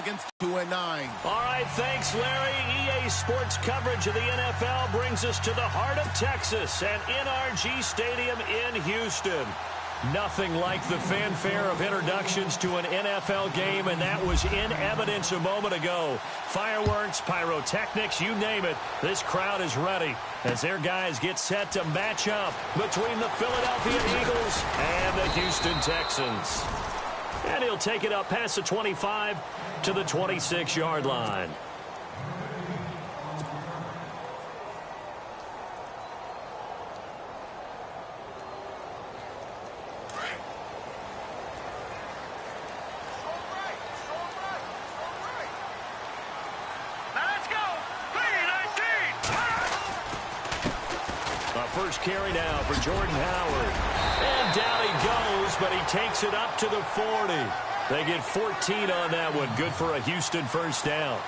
significance to a 9. All right, thanks, Larry. EA Sports coverage of the NFL brings us to the heart of Texas and NRG Stadium in Houston. Nothing like the fanfare of introductions to an NFL game, and that was in evidence a moment ago. Fireworks, pyrotechnics, you name it. This crowd is ready as their guys get set to match up between the Philadelphia Eagles and the Houston Texans. And he'll take it up past the 25 to the 26-yard line. First carry now for Jordan Howard. And down he goes, but he takes it up to the 40. They get 14 on that one. Good for a Houston first down.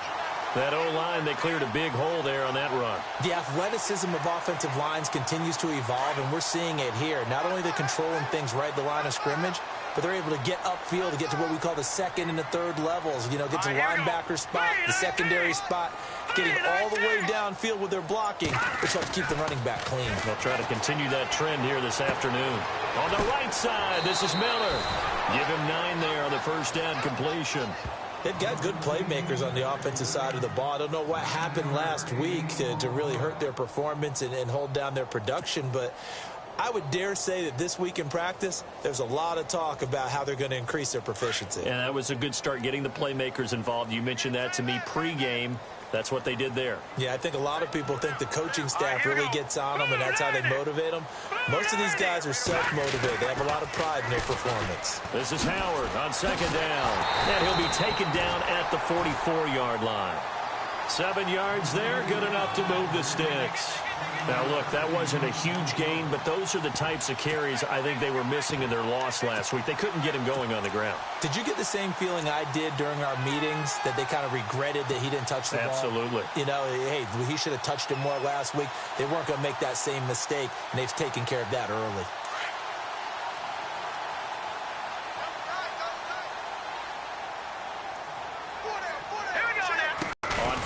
That O-line, they cleared a big hole there on that run. The athleticism of offensive lines continues to evolve, and we're seeing it here. Not only the controlling things right at the line of scrimmage, but they're able to get upfield to get to what we call the second and the third levels. You know, get to the linebacker spot, the secondary spot, getting all the way downfield with their blocking, which helps keep the running back clean. They'll try to continue that trend here this afternoon. On the right side, this is Miller. Give him 9 there on the first down completion. They've got good playmakers on the offensive side of the ball. I don't know what happened last week to really hurt their performance and hold down their production, but I would dare say that this week in practice, there's a lot of talk about how they're going to increase their proficiency. And that was a good start getting the playmakers involved. You mentioned that to me pregame. That's what they did there. Yeah, I think a lot of people think the coaching staff really gets on them, and that's how they motivate them. Most of these guys are self-motivated. They have a lot of pride in their performance. This is Howard on second down. And he'll be taken down at the 44-yard line. 7 yards there, good enough to move the sticks. Now, look, that wasn't a huge gain, but those are the types of carries I think they were missing in their loss last week. They couldn't get him going on the ground. Did you get the same feeling I did during our meetings, that they kind of regretted that he didn't touch the ball? Absolutely. You know, hey, he should have touched it more last week. They weren't going to make that same mistake, and they've taken care of that early.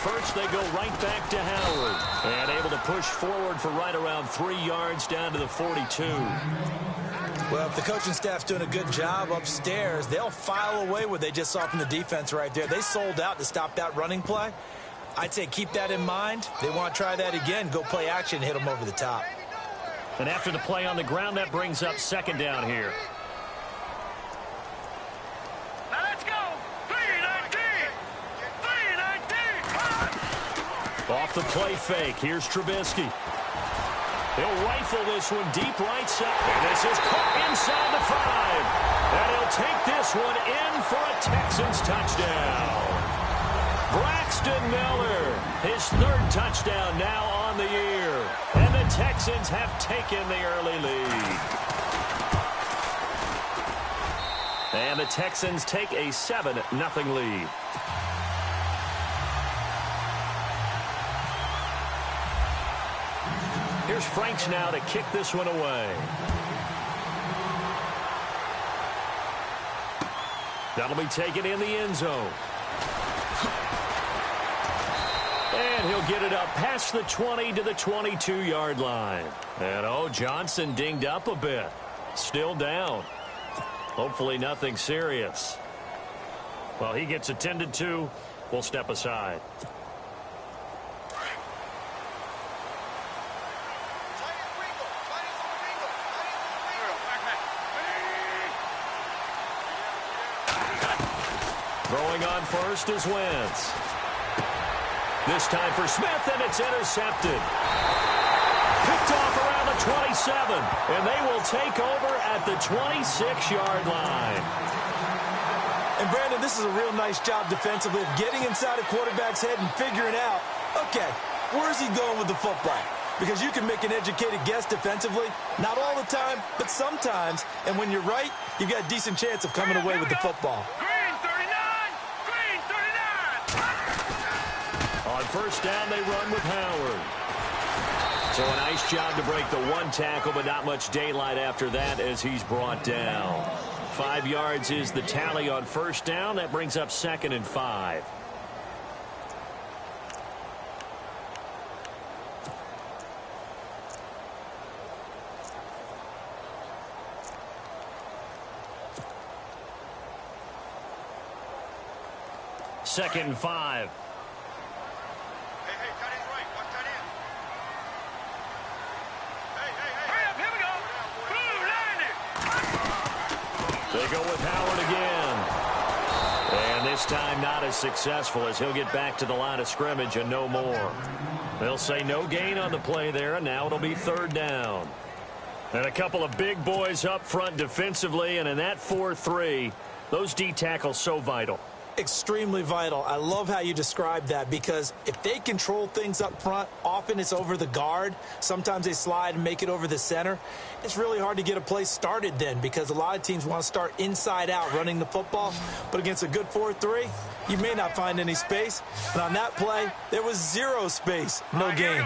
First, they go right back to Howard. And able to push forward for right around 3 yards down to the 42. Well, if the coaching staff's doing a good job upstairs, they'll file away what they just saw from the defense right there. They sold out to stop that running play. I'd say keep that in mind. They want to try that again. Go play action and hit them over the top. And after the play on the ground, that brings up second down here. Off the play fake, here's Trubisky. He'll rifle this one deep right side. And this is caught inside the 5. And he'll take this one in for a Texans touchdown. Braxton Miller, his 3rd touchdown now on the year. And the Texans have taken the early lead. And the Texans take a 7-0 lead. Here's Franks now to kick this one away. That'll be taken in the end zone. And he'll get it up past the 20 to the 22-yard line. And, Johnson dinged up a bit. Still down. Hopefully nothing serious. Well, he gets attended to. We'll step aside. Throwing on first is Wentz. This time for Smith, and it's intercepted. Picked off around the 27, and they will take over at the 26-yard line. And, Brandon, this is a real nice job defensively of getting inside a quarterback's head and figuring out, okay, where's he going with the football? Because you can make an educated guess defensively, not all the time, but sometimes. And when you're right, you've got a decent chance of coming away with the football. On first down, they run with Howard. So a nice job to break the 1 tackle, but not much daylight after that as he's brought down. 5 yards is the tally on first down. That brings up 2nd and 5. Second and 5. Hey, tight end's right. Watch tight end. Hey. Here we go. Blue line it. They go with Howard again. And this time not as successful as he'll get back to the line of scrimmage and no more. They'll say no gain on the play there, and now it'll be 3rd down. And a couple of big boys up front defensively, and in that 4-3, those D tackles so vital. Extremely vital. I love how you describe that, because if they control things up front, often it's over the guard. Sometimes they slide and make it over the center. It's really hard to get a play started then, because a lot of teams want to start inside out running the football. But against a good 4-3, you may not find any space. And on that play, there was 0 space. No gain.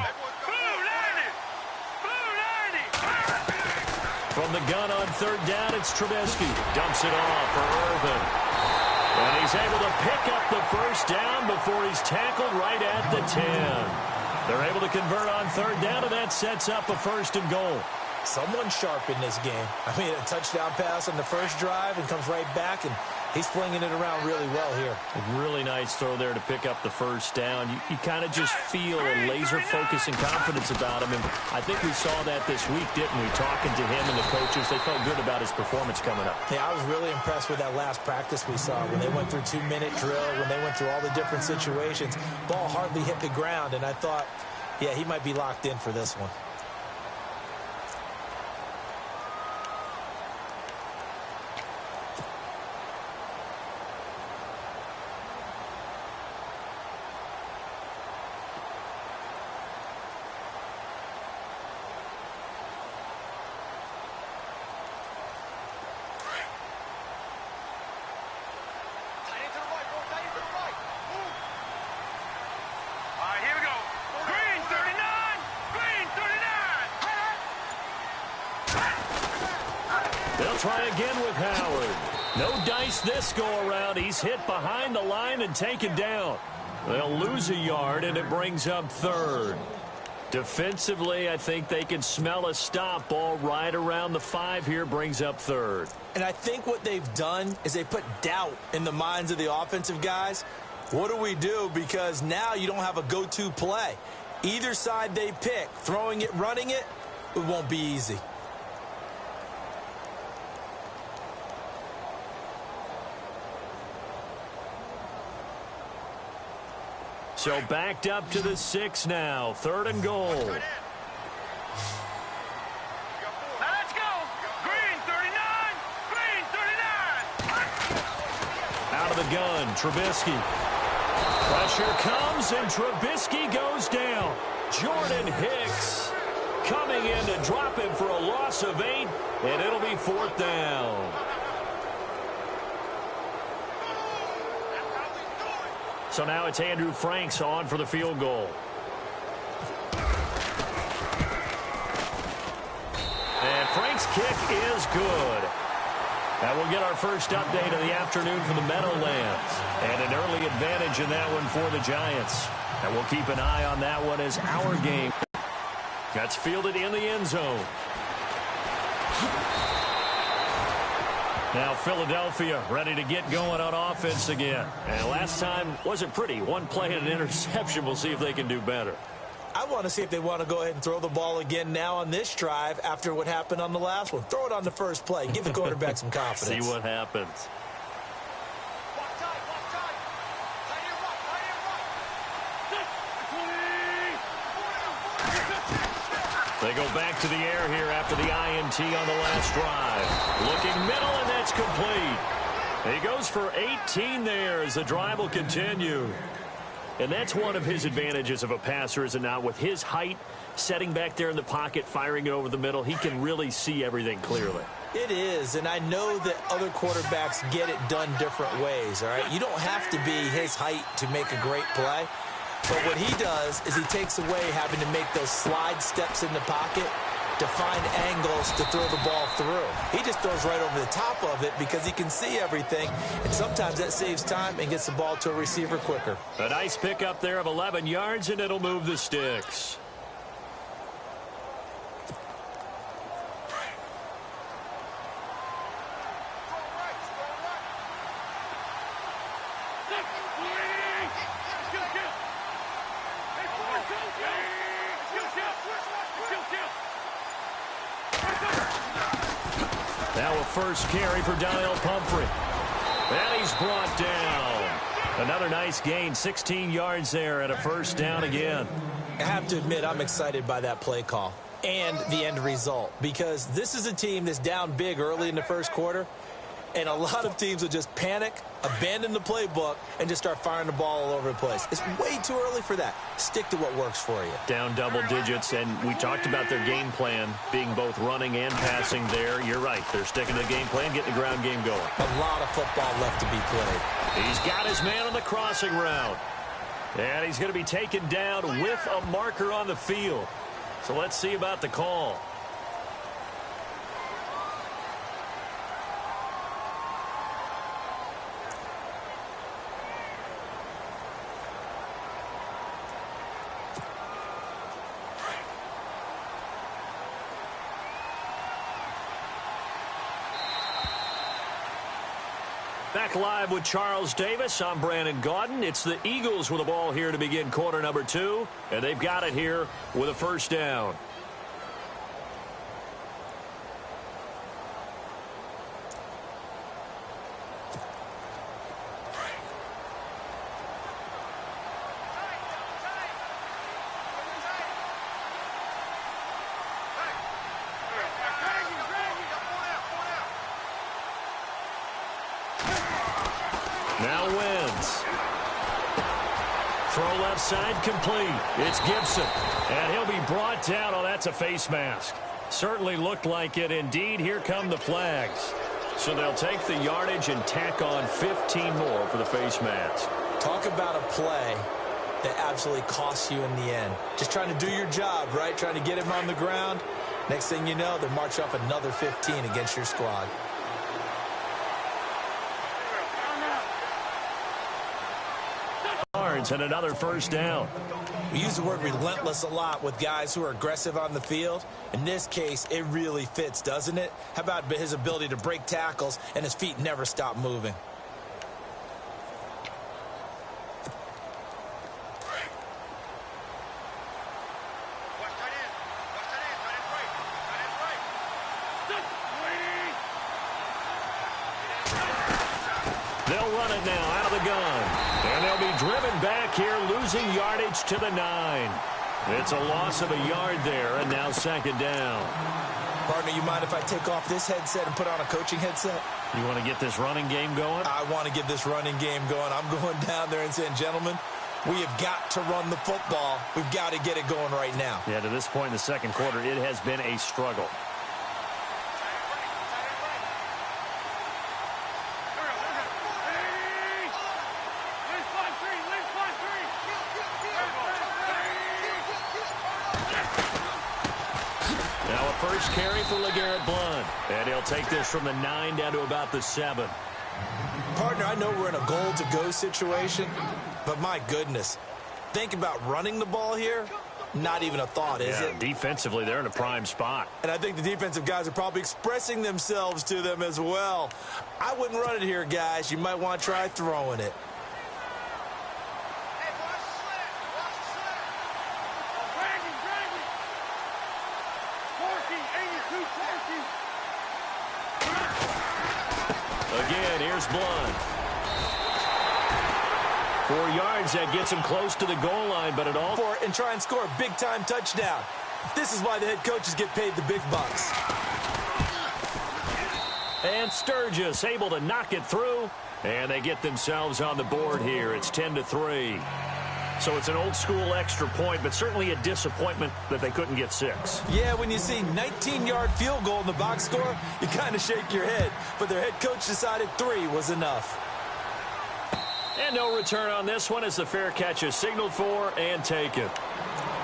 From the gun on 3rd down, it's Trubisky. Dumps it off for Irvin. And he's able to pick up the first down before he's tackled right at the 10. They're able to convert on 3rd down, and that sets up a 1st and goal. Someone sharp in this game. I mean, a touchdown pass on the first drive and comes right back, and he's flinging it around really well here. A really nice throw there to pick up the first down. You kind of just feel a laser focus and confidence about him, and I think we saw that this week, didn't we? Talking to him and the coaches, they felt good about his performance coming up. Yeah, I was really impressed with that last practice we saw when they went through 2-minute drill, when they went through all the different situations. Ball hardly hit the ground, and I thought, yeah, he might be locked in for this one. Try again with Howard. No dice this go-around. He's hit behind the line and taken down. They'll lose a yard, and it brings up 3rd. Defensively, I think they can smell a stop. Ball right around the 5 here, brings up 3rd. And I think what they've done is they put doubt in the minds of the offensive guys. What do we do? Because now you don't have a go-to play. Either side they pick, throwing it, running it, it won't be easy. So backed up to the 6 now. 3rd and goal. Now let's go. Green 39. Green 39. Out of the gun, Trubisky. Pressure comes, and Trubisky goes down. Jordan Hicks coming in to drop him for a loss of 8, and it'll be 4th down. So now it's Andrew Franks on for the field goal. And Frank's kick is good. That will get our first update of the afternoon from the Meadowlands. And an early advantage in that one for the Giants. And we'll keep an eye on that one as our game gets fielded in the end zone. Now Philadelphia ready to get going on offense again. And last time wasn't pretty. One play and an interception. We'll see if they can do better. I want to see if they want to go ahead and throw the ball again now on this drive after what happened on the last one. Throw it on the first play. Give the quarterback some confidence. See what happens. They go back to the air here after the INT on the last drive. Looking middle, and that's complete. He goes for 18 there as the drive will continue. And that's one of his advantages of a passer, is it not? With his height, setting back there in the pocket, firing it over the middle, he can really see everything clearly. It is, and I know that other quarterbacks get it done different ways, all right? You don't have to be his height to make a great play. But what he does is he takes away having to make those slide steps in the pocket. to find angles to throw the ball through. He just throws right over the top of it because he can see everything, and sometimes that saves time and gets the ball to a receiver quicker. A nice pickup there of 11 yards, and it'll move the sticks. Now a first carry for Donnell Pumphrey. And he's brought down. Another nice gain, 16 yards there and a first down again. I have to admit, I'm excited by that play call and the end result, because this is a team that's down big early in the first quarter, and a lot of teams will just panic, abandon the playbook, and just start firing the ball all over the place. It's way too early for that. Stick to what works for you. Down double digits, and we talked about their game plan being both running and passing there. You're right. They're sticking to the game plan, getting the ground game going. A lot of football left to be played. He's got his man on the crossing route. And he's going to be taken down with a marker on the field. So let's see about the call. Back live with Charles Davis. I'm Brandon Gaudin. It's the Eagles with the ball here to begin quarter number 2. And they've got it here with a first down. Now wins. Throw left side complete. It's Gibson. And he'll be brought down. Oh, that's a face mask. Certainly looked like it. Indeed, here come the flags. So they'll take the yardage and tack on 15 more for the face mask. Talk about a play that absolutely costs you in the end. Just trying to do your job, right? Trying to get him on the ground. Next thing you know, they march off another 15 against your squad. And another first down. We use the word relentless a lot with guys who are aggressive on the field. In this case, it really fits, doesn't it? How about his ability to break tackles and his feet never stop moving? They'll run it now out of the gun. And they'll be driven back here, losing yardage to the 9. It's a loss of a yard there, and now second down. Partner, you mind if I take off this headset and put on a coaching headset? You want to get this running game going? I want to get this running game going. I'm going down there and saying, gentlemen, we have got to run the football. We've got to get it going right now. Yeah, to this point in the second quarter, it has been a struggle. First carry for LeGarrette Blount. And he'll take this from the 9 down to about the 7. Partner, I know we're in a goal-to-go situation, but my goodness, think about running the ball here. Not even a thought, is it? Defensively, they're in a prime spot. And I think the defensive guys are probably expressing themselves to them as well. I wouldn't run it here, guys. You might want to try throwing it. Again, here's Blount. 4 yards, that gets him close to the goal line, but it all for it and try and score a big-time touchdown. This is why the head coaches get paid the big bucks. And Sturgis able to knock it through, and they get themselves on the board here. It's 10-3. So it's an old-school extra point, but certainly a disappointment that they couldn't get 6. Yeah, when you see 19-yard field goal in the box score, you kind of shake your head. But their head coach decided 3 was enough. And no return on this one as the fair catch is signaled for and taken.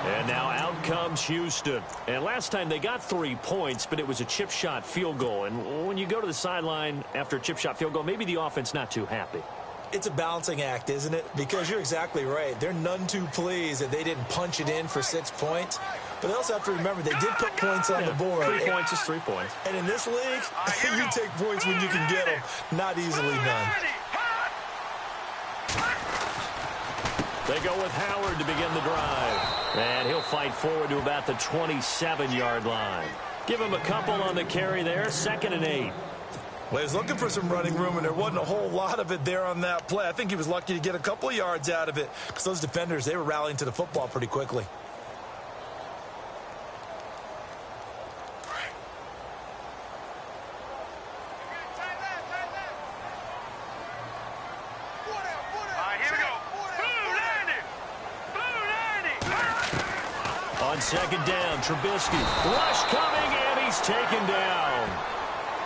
And now out comes Houston. And last time they got 3 points, but it was a chip shot field goal. And when you go to the sideline after a chip shot field goal, maybe the offense not too happy. It's a balancing act, isn't it? Because you're exactly right. They're none too pleased that they didn't punch it in for 6 points. But they also have to remember they did put points on the board. 3 points is 3 points. And in this league, you take points when you can get them. Not easily done. They go with Howard to begin the drive. And he'll fight forward to about the 27-yard line. Give him a couple on the carry there. 2nd and 8. Well, he was looking for some running room, and there wasn't a whole lot of it there on that play. I think he was lucky to get a couple of yards out of it because those defenders, they were rallying to the football pretty quickly. On 2nd down, Trubisky. Rush coming, and he's taken down.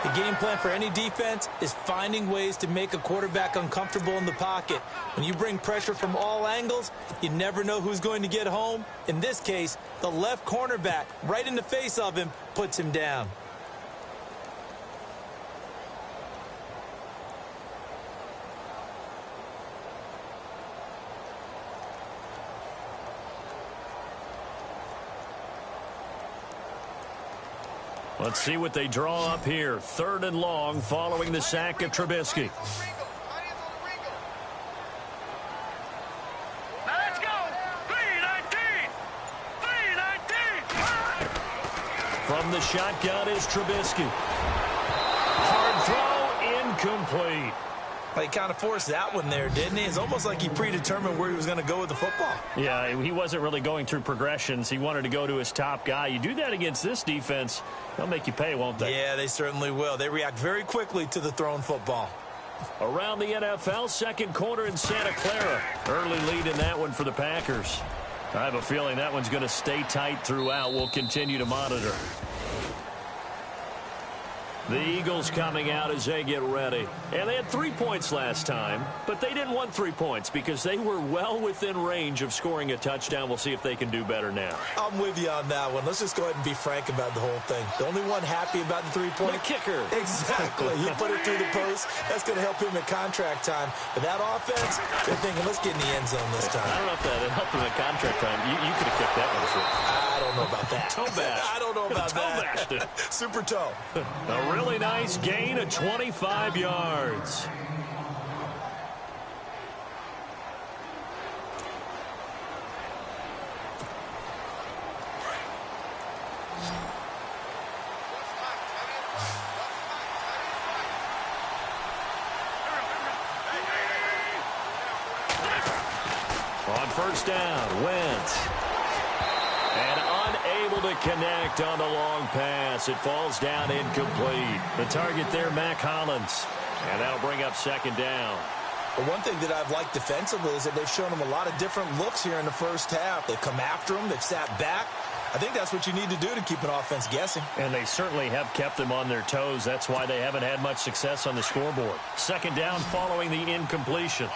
The game plan for any defense is finding ways to make a quarterback uncomfortable in the pocket. When you bring pressure from all angles, you never know who's going to get home. In this case, the left cornerback, right in the face of him, puts him down. Let's see what they draw up here. 3rd and long following the sack of Trubisky. Now let's go. 3-19. 3-19. From the shotgun is Trubisky. Hard throw, incomplete. Well, he kind of forced that one there, didn't he? It's almost like he predetermined where he was going to go with the football. Yeah, he wasn't really going through progressions. He wanted to go to his top guy. You do that against this defense, they'll make you pay, won't they? Yeah, they certainly will. They react very quickly to the thrown football. Around the NFL, 2nd quarter in Santa Clara. Early lead in that one for the Packers. I have a feeling that one's going to stay tight throughout. We'll continue to monitor. The Eagles coming out as they get ready. And they had 3 points last time, but they didn't want 3 points because they were well within range of scoring a touchdown. We'll see if they can do better now. I'm with you on that one. Let's just go ahead and be frank about the whole thing. The only one happy about the 3-point. The kicker. Exactly. He put it through the post. That's going to help him at contract time. But that offense, they're thinking, let's get in the end zone this time. I don't know if that helped him at contract time. You could have kicked that one through. I don't know about that. Toe bash. I don't know about Toe bashed that. it. Super toe. A really nice gain of 25 yards. On 1st down, Wentz. And unable to connect on the long pass. It falls down incomplete. The target there, Mac Hollins. And that'll bring up 2nd down. But one thing that I've liked defensively is that they've shown them a lot of different looks here in the first half. They've come after them. They've sat back. I think that's what you need to do to keep an offense guessing. And they certainly have kept them on their toes. That's why they haven't had much success on the scoreboard. 2nd down following the incompletion.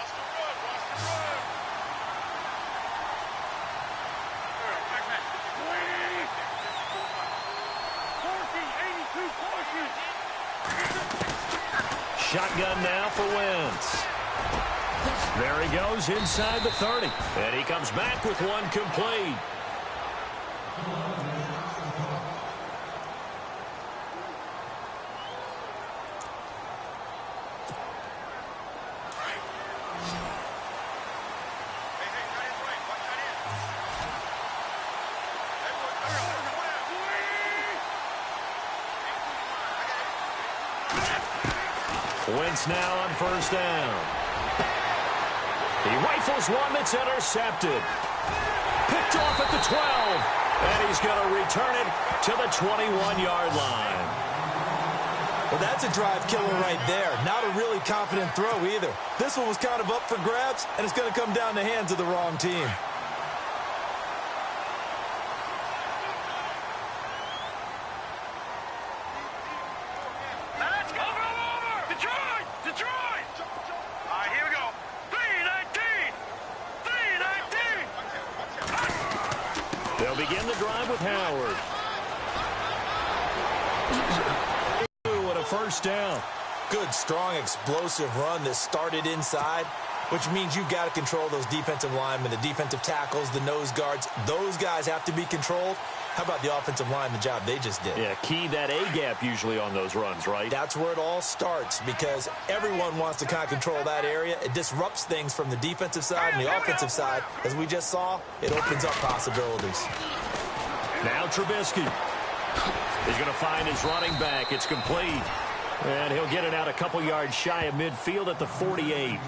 Shotgun now for Wentz. There he goes inside the 30. And he comes back with one complete. Wentz now on 1st down. He rifles one that's intercepted. Picked off at the 12. And he's going to return it to the 21-yard line. Well, that's a drive killer right there. Not a really confident throw either. This one was kind of up for grabs, and it's going to come down the hands of the wrong team. begin the drive with Howard. And a first down. Good, strong, explosive run that started inside, which means you've got to control those defensive linemen, the defensive tackles, the nose guards. Those guys have to be controlled. How about the offensive line, the job they just did? Yeah, key that A-gap usually on those runs, right? That's where it all starts because everyone wants to kind of control that area. It disrupts things from the defensive side and the offensive side. As we just saw, it opens up possibilities. Now Trubisky. He's going to find his running back. It's complete. And he'll get it out a couple yards shy of midfield at the 48.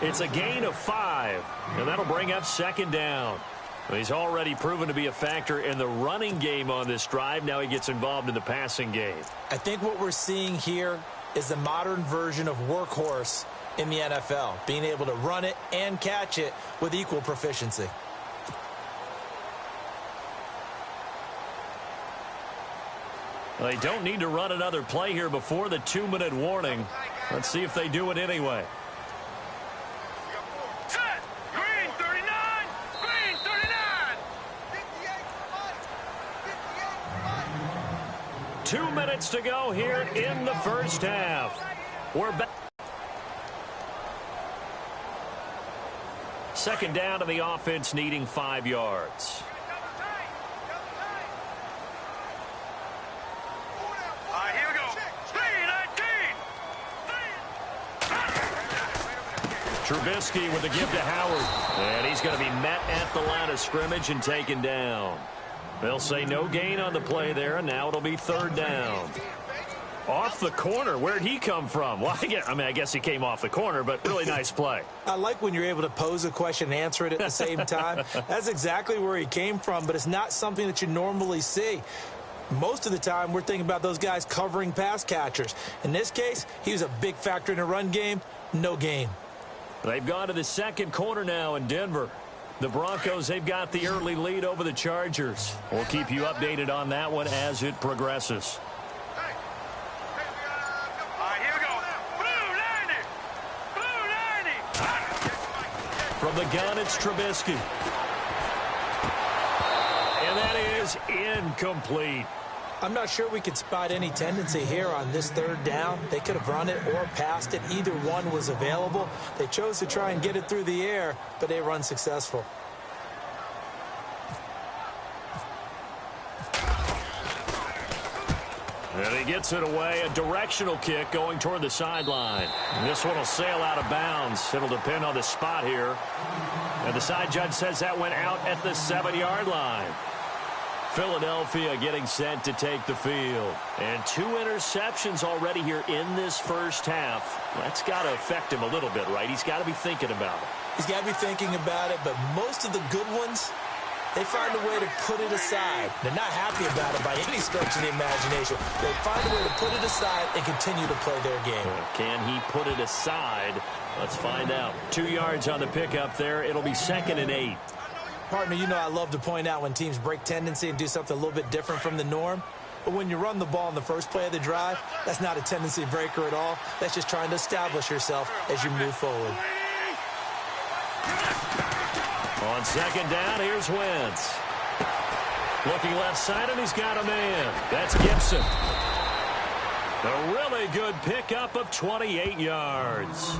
It's a gain of 5, and that'll bring up second down. He's already proven to be a factor in the running game on this drive. Now he gets involved in the passing game. I think what we're seeing here is the modern version of workhorse in the NFL, being able to run it and catch it with equal proficiency. They don't need to run another play here before the 2-minute warning. Let's see if they do it anyway. Set. Green 39. Green 39. 2 minutes to go here in the first half. We're back. Second down to the offense, needing 5 yards. Trubisky with the give to Howard. And he's going to be met at the line of scrimmage and taken down. They'll say no gain on the play there, and now it'll be third down. Off the corner. Where'd he come from? Well, I guess he came off the corner, but really nice play. I like when you're able to pose a question and answer it at the same time. That's exactly where he came from, but it's not something that you normally see. Most of the time, we're thinking about those guys covering pass catchers. In this case, he was a big factor in the run game. No gain. They've gone to the second quarter now in Denver. The Broncos, they've got the early lead over the Chargers. We'll keep you updated on that one as it progresses. Here we go. Blue 90. Blue 90. From the gun, it's Trubisky. And that is incomplete. I'm not sure we could spot any tendency here on this third down. They could have run it or passed it. Either one was available. They chose to try and get it through the air, but they run successful. And he gets it away. A directional kick going toward the sideline. And this one will sail out of bounds. It'll depend on the spot here. And the side judge says that went out at the 7-yard line. Philadelphia getting set to take the field. And 2 interceptions already here in this first half. That's got to affect him a little bit, right? He's got to be thinking about it. He's got to be thinking about it, but most of the good ones, they find a way to put it aside. They're not happy about it by any stretch of the imagination. They find a way to put it aside and continue to play their game. Can he put it aside? Let's find out. 2 yards on the pickup there. It'll be 2nd and 8. Partner, you know I love to point out when teams break tendency and do something a little bit different from the norm. But when you run the ball in the first play of the drive, that's not a tendency breaker at all. That's just trying to establish yourself as you move forward. On second down, here's Wentz. Looking left side, and he's got a man. That's Gibson. A really good pickup of 28 yards.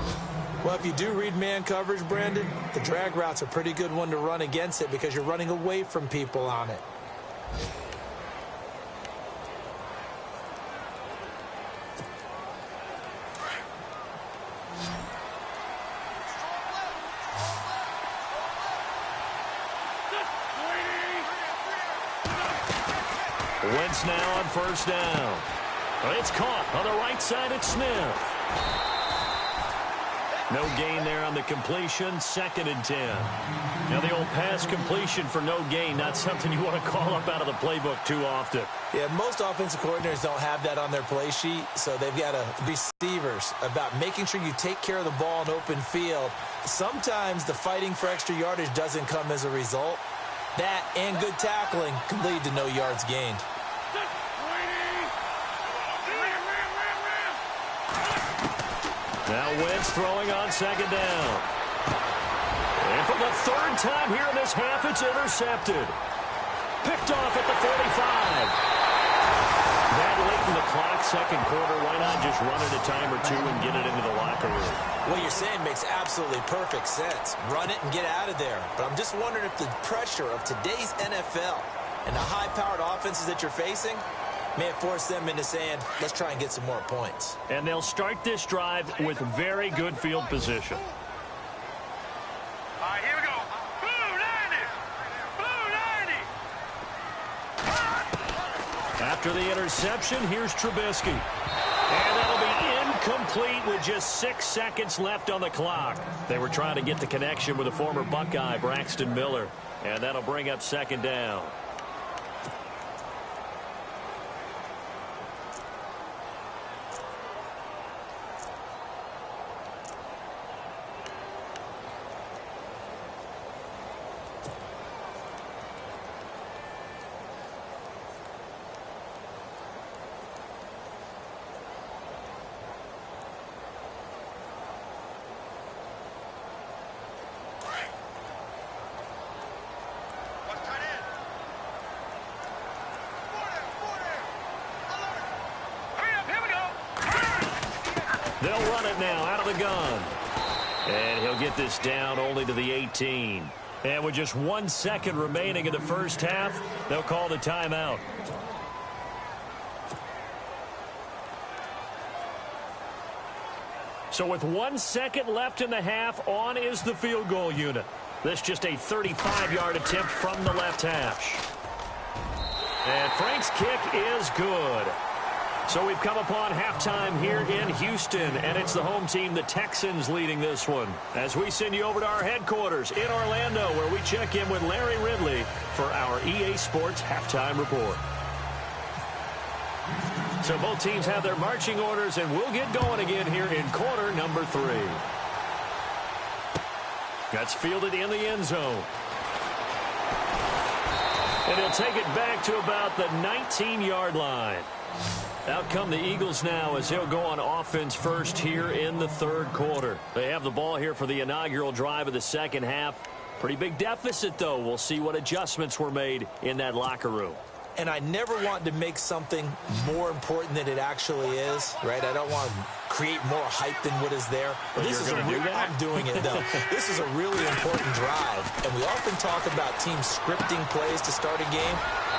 Well, if you do read man coverage, Brandon, the drag route's a pretty good one to run against it because you're running away from people on it. Wentz now on first down. It's caught on the right side. It's Smith. No gain there on the completion. 2nd and 10. Now the old pass completion for no gain, not something you want to call up out of the playbook too often. Yeah, most offensive coordinators don't have that on their play sheet, so they've got to be deceivers about making sure you take care of the ball in open field. Sometimes the fighting for extra yardage doesn't come as a result. That and good tackling can lead to no yards gained. Now Wentz throwing on second down. And for the 3rd time here in this half, it's intercepted. Picked off at the 45. That late in the clock, second quarter, why not just run it a time or two and get it into the locker room? What you're saying makes absolutely perfect sense. Run it and get out of there. But I'm just wondering if the pressure of today's NFL and the high-powered offenses that you're facing may have forced them into saying, let's try and get some more points. And they'll start this drive with very good field position. All right, here we go. Blue 90. Blue 90. After the interception, here's Trubisky. And that'll be incomplete with just 6 seconds left on the clock. They were trying to get the connection with the former Buckeye, Braxton Miller. And that'll bring up second down. They'll run it now out of the gun. And he'll get this down only to the 18. And with just 1 second remaining in the first half, they'll call the timeout. So with 1 second left in the half, on is the field goal unit. This just a 35-yard attempt from the left hash. And Frank's kick is good. So we've come upon halftime here in Houston, and it's the home team, the Texans, leading this one. As we send you over to our headquarters in Orlando, where we check in with Larry Ridley for our EA Sports Halftime Report. So both teams have their marching orders, and we'll get going again here in quarter number 3. That's fielded in the end zone. And he'll take it back to about the 19-yard line. Out come the Eagles now as he'll go on offense first here in the third quarter. They have the ball here for the inaugural drive of the second half. Pretty big deficit, though. We'll see what adjustments were made in that locker room. And I never want to make something more important than it actually is, right? I don't want to create more hype than what is there. But this is I'm doing it, though. This is a really important drive. And we often talk about teams scripting plays to start a game.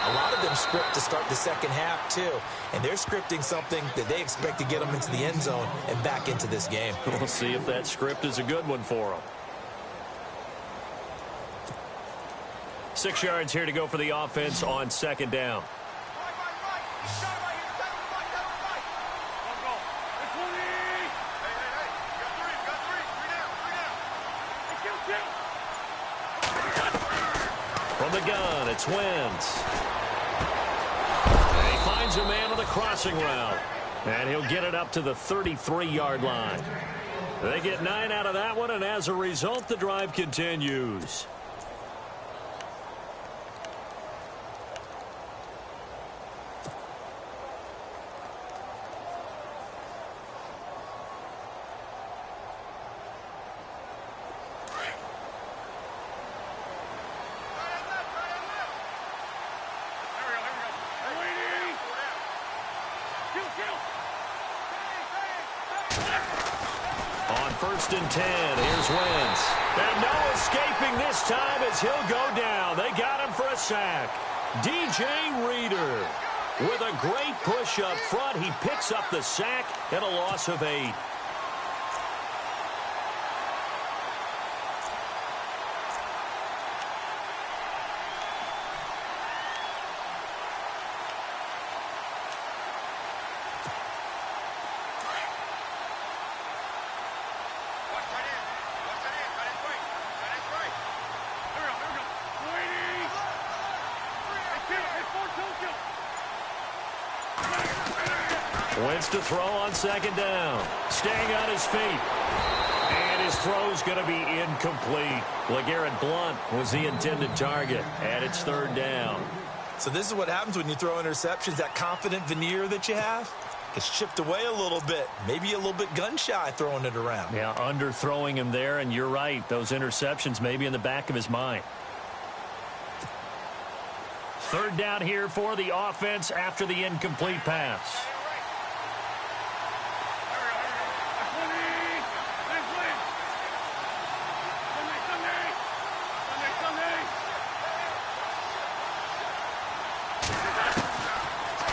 A lot of them script to start the second half, too. And they're scripting something that they expect to get them into the end zone and back into this game. We'll see if that script is a good one for them. 6 yards here to go for the offense on second down. From the gun, it's Wentz. And he finds a man on the crossing route. And he'll get it up to the 33-yard line. They get 9 out of that one, and as a result, the drive continues. On 1st and 10, here's Wentz. And no escaping this time as he'll go down. They got him for a sack. DJ Reader with a great push up front. He picks up the sack and a loss of 8. Wentz to throw on second down. Staying on his feet. And his throw's going to be incomplete. LeGarrette Blount was the intended target. And it's third down. So this is what happens when you throw interceptions. That confident veneer that you have gets chipped away a little bit. Maybe a little bit gun-shy throwing it around. Yeah, underthrowing him there. And you're right. Those interceptions may be in the back of his mind. Third down here for the offense after the incomplete pass.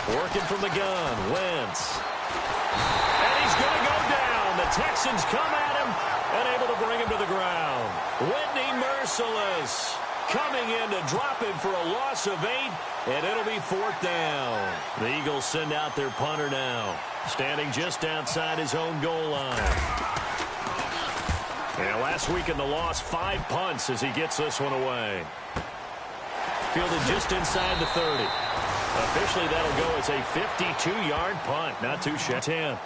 Working from the gun, Wentz. And he's going to go down. The Texans come at him and able to bring him to the ground. Whitney Merciless coming in to drop him for a loss of 8, and it'll be 4th down. The Eagles send out their punter now, standing just outside his own goal line. And last week in the loss, 5 punts as he gets this one away. Fielded just inside the 30. Officially, that'll go as a 52-yard punt. Not too shabby. 10.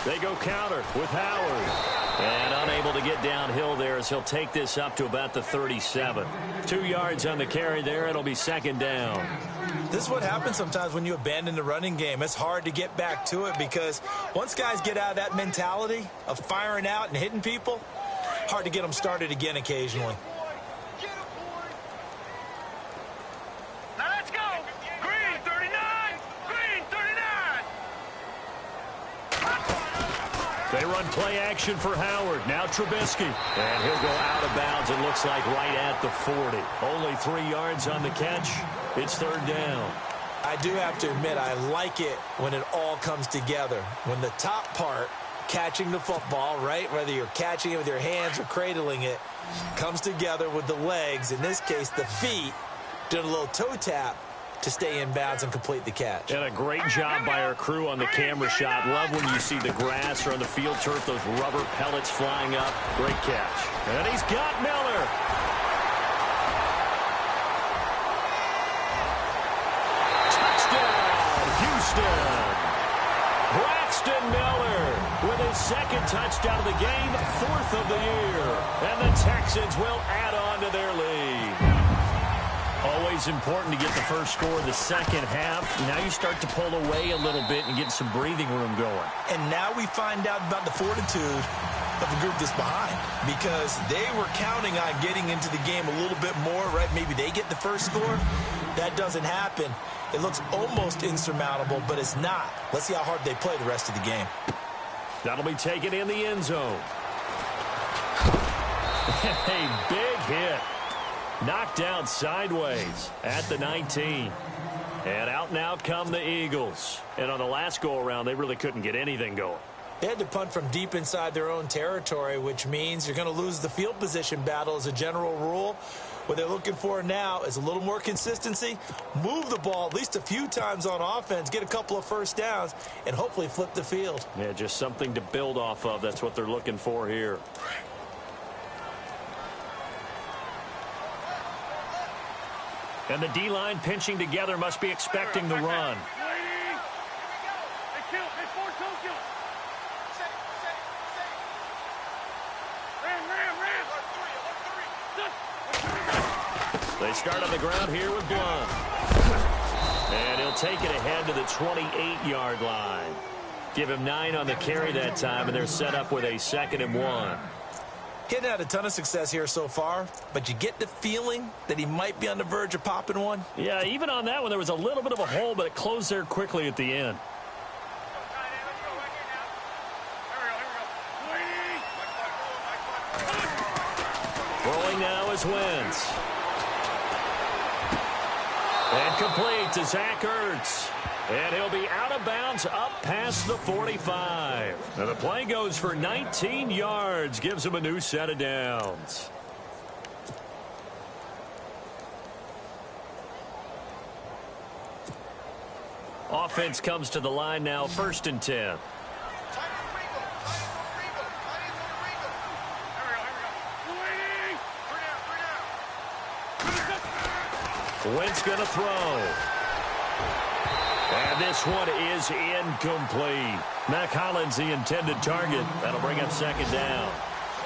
They go counter with Howard. And unable to get downhill there as he'll take this up to about the 37. 2 yards on the carry there. It'll be 2nd down. This is what happens sometimes when you abandon the running game. It's hard to get back to it because once guys get out of that mentality of firing out and hitting people, hard to get them started again occasionally. They run play action for Howard. Now Trubisky. And he'll go out of bounds. It looks like right at the 40. Only 3 yards on the catch. It's 3rd down. I do have to admit, I like it when it all comes together. When the top part, catching the football, right, whether you're catching it with your hands or cradling it, comes together with the legs, in this case the feet, doing a little toe tap to stay in bounds and complete the catch. And a great job by our crew on the camera shot. Love when you see the grass or on the field turf, those rubber pellets flying up. Great catch. And he's got Miller. Touchdown, Houston. Braxton Miller with his 2nd touchdown of the game, 4th of the year. And the Texans will add on to their lead. Always important to get the first score of the second half. Now you start to pull away a little bit and get some breathing room going. And now we find out about the fortitude of the group that's behind, because they were counting on getting into the game a little bit more, right? Maybe they get the first score. That doesn't happen. It looks almost insurmountable, but it's not. Let's see how hard they play the rest of the game. That'll be taken in the end zone. A big hit. Knocked down sideways at the 19. And out now come the Eagles. And on the last go-around, they really couldn't get anything going. They had to punt from deep inside their own territory, which means you're going to lose the field position battle as a general rule. What they're looking for now is a little more consistency, move the ball at least a few times on offense, get a couple of first downs, and hopefully flip the field. Yeah, just something to build off of. That's what they're looking for here. And the D-line pinching together must be expecting the run. They start on the ground here with Blunt. And he'll take it ahead to the 28-yard line. Give him 9 on the carry that time, and they're set up with a 2nd and 1. He hadn't had a ton of success here so far, but you get the feeling that he might be on the verge of popping one. Yeah, even on that one, there was a little bit of a hole, but it closed there quickly at the end. Throwing now is Wentz. And complete to Zach Ertz. And he'll be out of bounds up past the 45. Now the play goes for 19 yards. Gives him a new set of downs. Offense comes to the line now, 1st and 10. Wentz going to throw. And this one is incomplete. Mac Hollins, the intended target. That'll bring up 2nd down.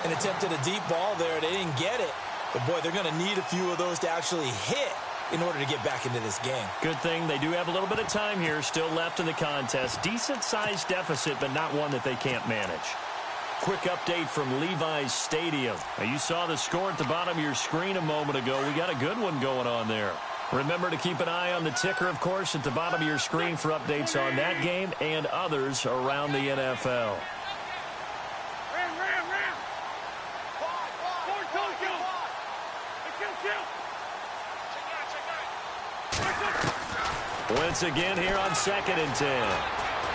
An attempt at a deep ball there. They didn't get it. But, boy, they're going to need a few of those to actually hit in order to get back into this game. Good thing they do have a little bit of time here still left in the contest. Decent-sized deficit, but not one that they can't manage. Quick update from Levi's Stadium. Now, you saw the score at the bottom of your screen a moment ago. We got a good one going on there. Remember to keep an eye on the ticker, of course, at the bottom of your screen for updates on that game and others around the NFL. Wentz again here on 2nd and 10.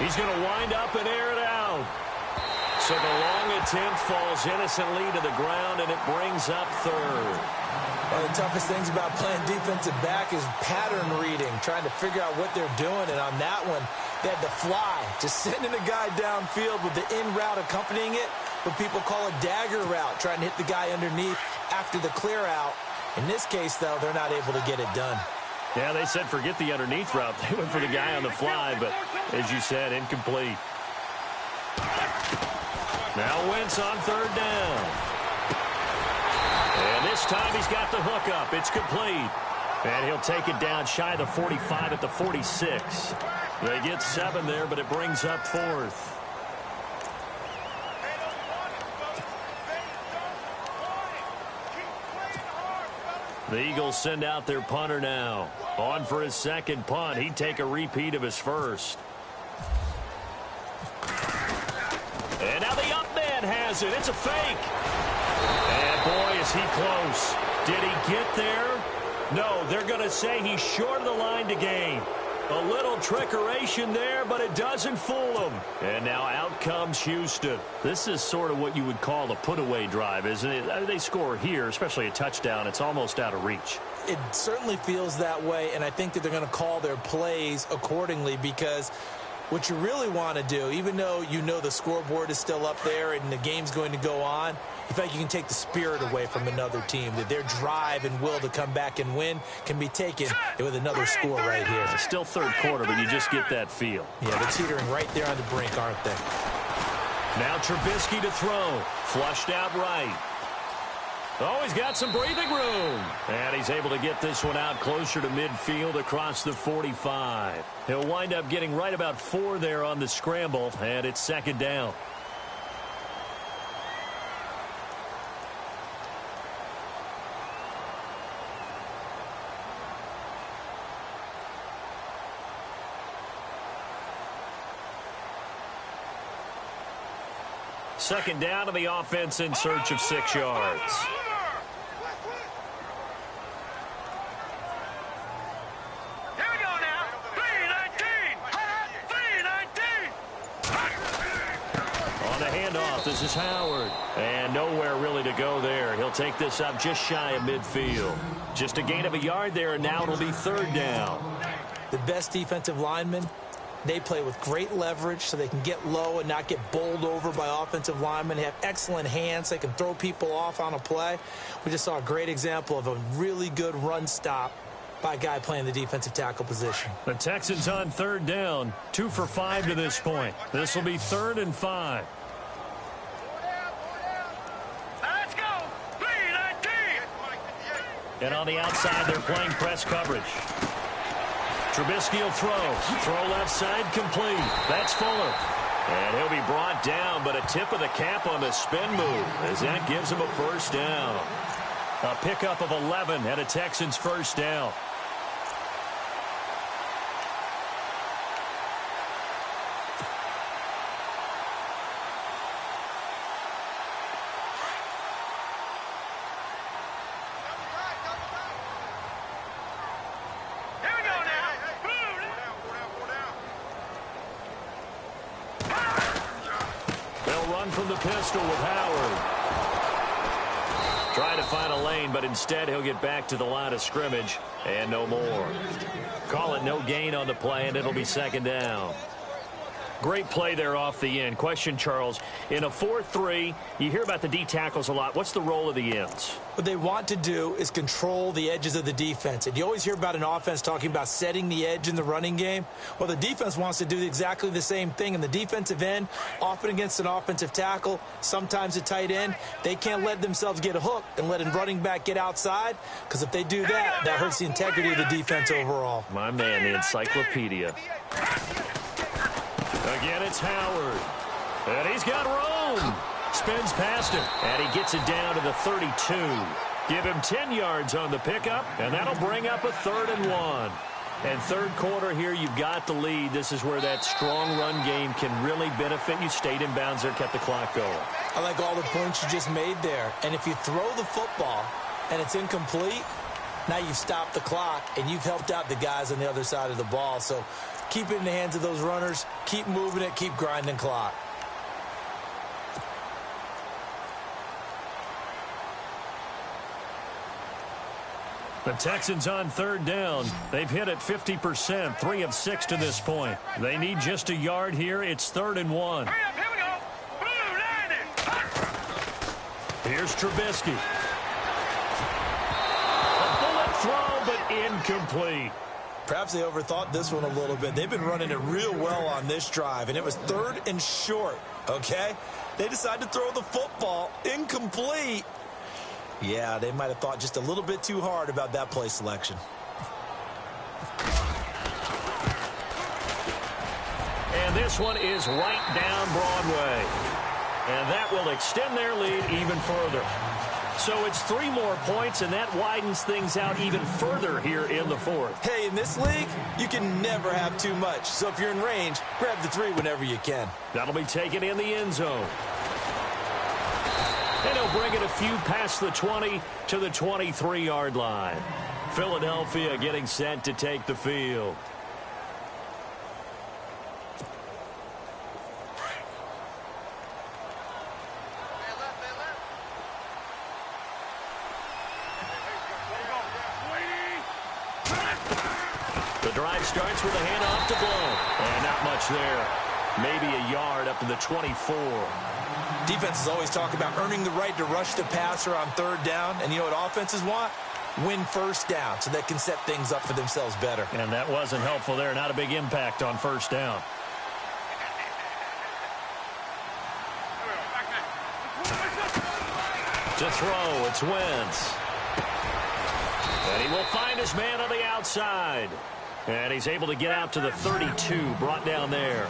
He's going to wind up and air it out. So the long attempt falls innocently to the ground, and it brings up 3rd. One of the toughest things about playing defensive back is pattern reading, trying to figure out what they're doing. And on that one, they had the fly, just sending a guy downfield with the in route accompanying it, what people call a dagger route, trying to hit the guy underneath after the clear out. In this case, though, they're not able to get it done. Yeah, they said forget the underneath route. They went for the guy on the fly, but as you said, incomplete. Now Wentz on 3rd down. And this time he's got the hook up. It's complete. And he'll take it down shy of the 45 at the 46. They get 7 there, but it brings up 4th. The Eagles send out their punter now. On for his 2nd punt. He'd take a repeat of his 1st. And now the up man has it. It's a fake. And boy, is he close. Did he get there? No, they're going to say he's short of the line to gain. A little trickeration there, but it doesn't fool him. And now out comes Houston. This is sort of what you would call a put-away drive, isn't it? I mean, they score here, especially a touchdown. It's almost out of reach. It certainly feels that way, and I think that they're going to call their plays accordingly because what you really want to do, even though you know the scoreboard is still up there and the game's going to go on, in fact, you can take the spirit away from another team. That their drive and will to come back and win can be taken with another score right here. It's still 3rd quarter, but you just get that feel. Yeah, they're teetering right there on the brink, aren't they? Now Trubisky to throw. Flushed out right. Oh, he's got some breathing room. And he's able to get this one out closer to midfield across the 45. He'll wind up getting right about 4 there on the scramble, and it's 2nd down. Second down, and the offense in search of 6 yards. Here we go now. 3-19. On the handoff, this is Howard. And nowhere really to go there. He'll take this up just shy of midfield. Just a gain of a yard there, and now it'll be 3rd down. The best defensive linemen, they play with great leverage so they can get low and not get bowled over by offensive linemen. They have excellent hands. They can throw people off on a play. We just saw a great example of a really good run stop by a guy playing the defensive tackle position. The Texans on 3rd down. 2 for 5 to this point. This will be 3rd and 5. Let's go. 3-19. And on the outside, they're playing press coverage. Trubisky will throw. Throw left side complete. That's Fuller. And he'll be brought down, but a tip of the cap on the spin move as that gives him a 1st down. A pickup of 11 and a Texans 1st down. From the pistol with Howard. Trying to find a lane, but instead he'll get back to the line of scrimmage and no more. Call it no gain on the play, and it'll be second down. Great play there off the end. Question, Charles, in a 4-3, you hear about the D tackles a lot. What's the role of the ends? What they want to do is control the edges of the defense. And you always hear about an offense talking about setting the edge in the running game. Well, the defense wants to do exactly the same thing. In the defensive end, often against an offensive tackle, sometimes a tight end, they can't let themselves get hooked and let a running back get outside, because if they do that, that hurts the integrity of the defense overall. My man, the encyclopedia. Again, it's Howard. And he's got room. Spins past him. And he gets it down to the 32. Give him 10 yards on the pickup, and that'll bring up a 3rd and 1. And third quarter here, you've got the lead. This is where that strong run game can really benefit you. Stayed in bounds there, kept the clock going. I like all the points you just made there. And if you throw the football and it's incomplete, now you've stopped the clock and you've helped out the guys on the other side of the ball. So keep it in the hands of those runners. Keep moving it. Keep grinding clock. The Texans on 3rd down. They've hit it 50%, 3 of 6 to this point. They need just a yard here. It's 3rd and 1. Hurry up, here we go. Blue line it. Here's Trubisky. A bullet throw, but incomplete. Perhaps they overthought this one a little bit. They've been running it real well on this drive, and it was 3rd and short, okay? They decided to throw the football incomplete. Yeah, they might have thought just a little bit too hard about that play selection. And this one is right down Broadway. And that will extend their lead even further. So it's 3 more points, and that widens things out even further here in the 4th. Hey, in this league, you can never have too much. So if you're in range, grab the 3 whenever you can. That'll be taken in the end zone. And he'll bring it a few past the 20 to the 23-yard line. Philadelphia getting set to take the field. The drive starts with a handoff to Blow. And not much there. Maybe a yard up to the 24. Defenses always talk about earning the right to rush the passer on 3rd down. And you know what offenses want? Win 1st down so they can set things up for themselves better. And that wasn't helpful there. Not a big impact on 1st down. To throw, it's Wentz. And he will find his man on the outside. And he's able to get out to the 32, brought down there.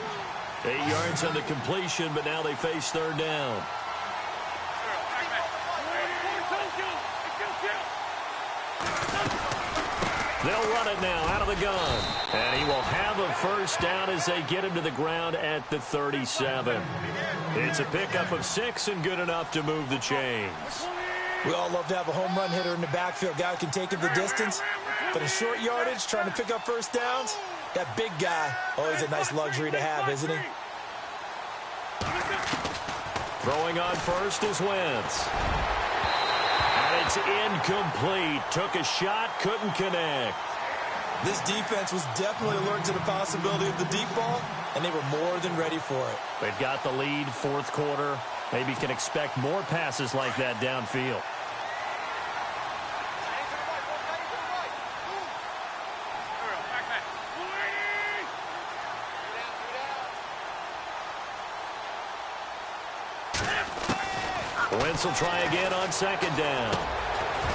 8 yards on the completion, but now they face 3rd down. They'll run it now out of the gun. And he will have a 1st down as they get him to the ground at the 37. It's a pickup of 6 and good enough to move the chains. We all love to have a home run hitter in the backfield. Guy who can take it the distance. But in short yardage, trying to pick up 1st downs, that big guy, always a nice luxury to have, isn't he? Throwing on first is Wentz. And it's incomplete. Took a shot, couldn't connect. This defense was definitely alert to the possibility of the deep ball, and they were more than ready for it. They've got the lead, 4th quarter. Maybe can expect more passes like that downfield. Wentz will try again on 2nd down.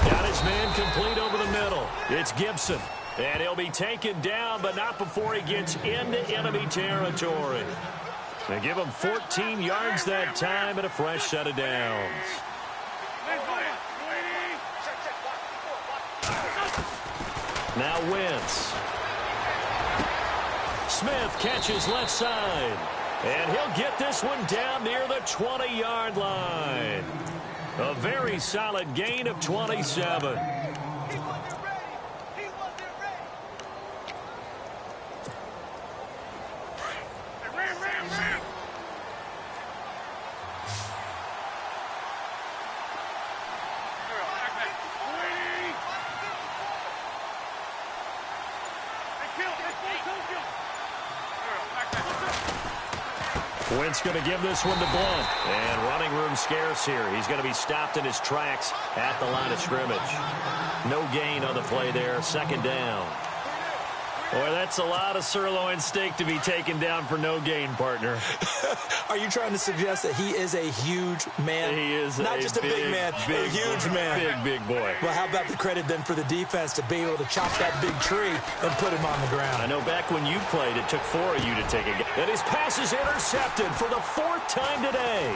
Got his man complete over the middle. It's Gibson. And he'll be taken down, but not before he gets into enemy territory. They give him 14 yards that time and a fresh set of downs. Now Wentz. Smith catches left side. And he'll get this one down near the 20-yard line. A very solid gain of 27. Wentz going to give this one to Blunt. And running room scarce here. He's going to be stopped in his tracks at the line of scrimmage. No gain on the play there. Second down. Boy, that's a lot of sirloin steak to be taken down for no gain, partner. Are you trying to suggest that he is a huge man? He is not just a big man, a huge man. Big boy. Well, how about the credit then for the defense to be able to chop that big tree and put him on the ground? I know back when you played, it took 4 of you to take a game. And his pass is intercepted for the 4th time today.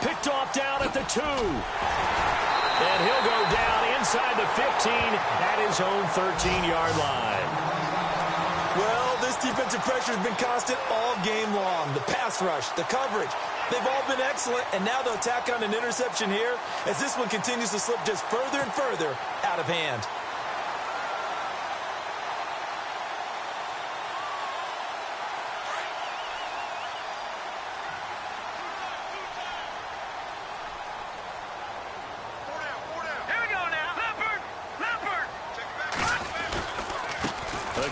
Picked off down at the 2. And he'll go down inside the 15 at his own 13-yard line. Well, this defensive pressure has been constant all game long. The pass rush, the coverage, they've all been excellent. And now they'll tack on an interception here as this one continues to slip just further and further out of hand.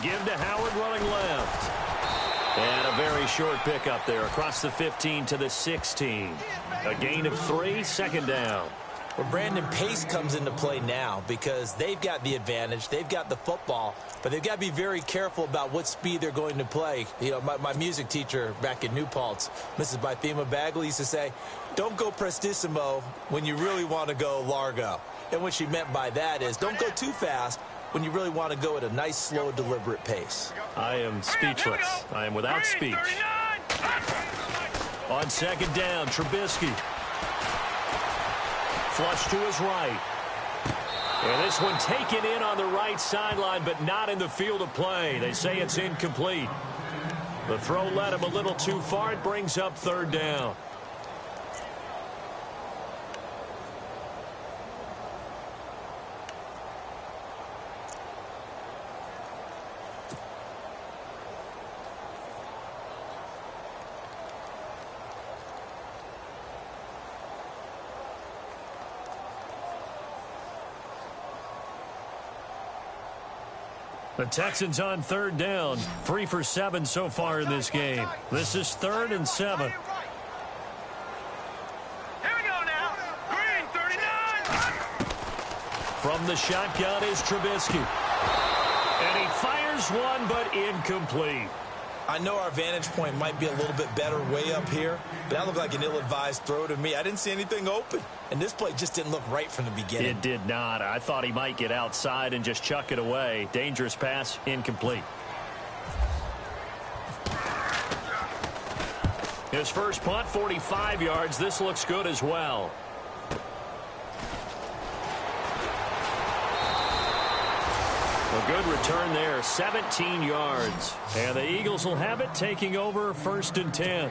Give to Howard running left. And a very short pickup there across the 15 to the 16. A gain of 3, second down. Well, Brandon, pace comes into play now because they've got the advantage. They've got the football, but they've got to be very careful about what speed they're going to play. You know, my music teacher back in New Paltz, Mrs. Bythema Bagley, used to say, don't go prestissimo when you really want to go largo. And what she meant by that is don't go too fast when you really want to go at a nice, slow, deliberate pace. I am speechless. I am without speech. On second down, Trubisky. Flush to his right. And this one taken in on the right sideline, but not in the field of play. They say it's incomplete. The throw led him a little too far. It brings up third down. The Texans on third down. 3 for 7 so far in this game. This is 3rd and 7. Here we go now. Green, 39. From the shotgun is Trubisky. And he fires one, but incomplete. I know our vantage point might be a little bit better way up here, but that looked like an ill-advised throw to me. I didn't see anything open, and this play just didn't look right from the beginning. It did not. I thought he might get outside and just chuck it away. Dangerous pass, incomplete. His first punt, 45 yards. This looks good as well. A good return there, 17 yards. And the Eagles will have it, taking over 1st and 10.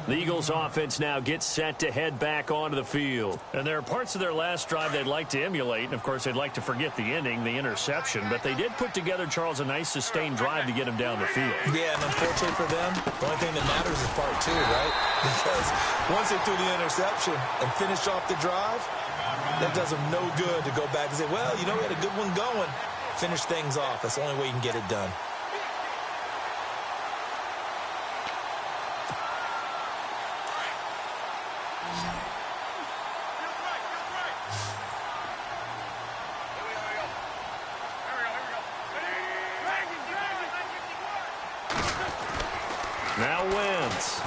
The Eagles offense now gets set to head back onto the field. And there are parts of their last drive they'd like to emulate. And, of course, they'd like to forget the ending, the interception. But they did put together, Charles, a nice sustained drive to get him down the field. Yeah, and unfortunately for them, the only thing that matters is part 2, right? Because once they threw the interception and finished off the drive, that does them no good to go back and say, well, you know, we had a good one going. Finish things off. That's the only way you can get it done. Now Wentz.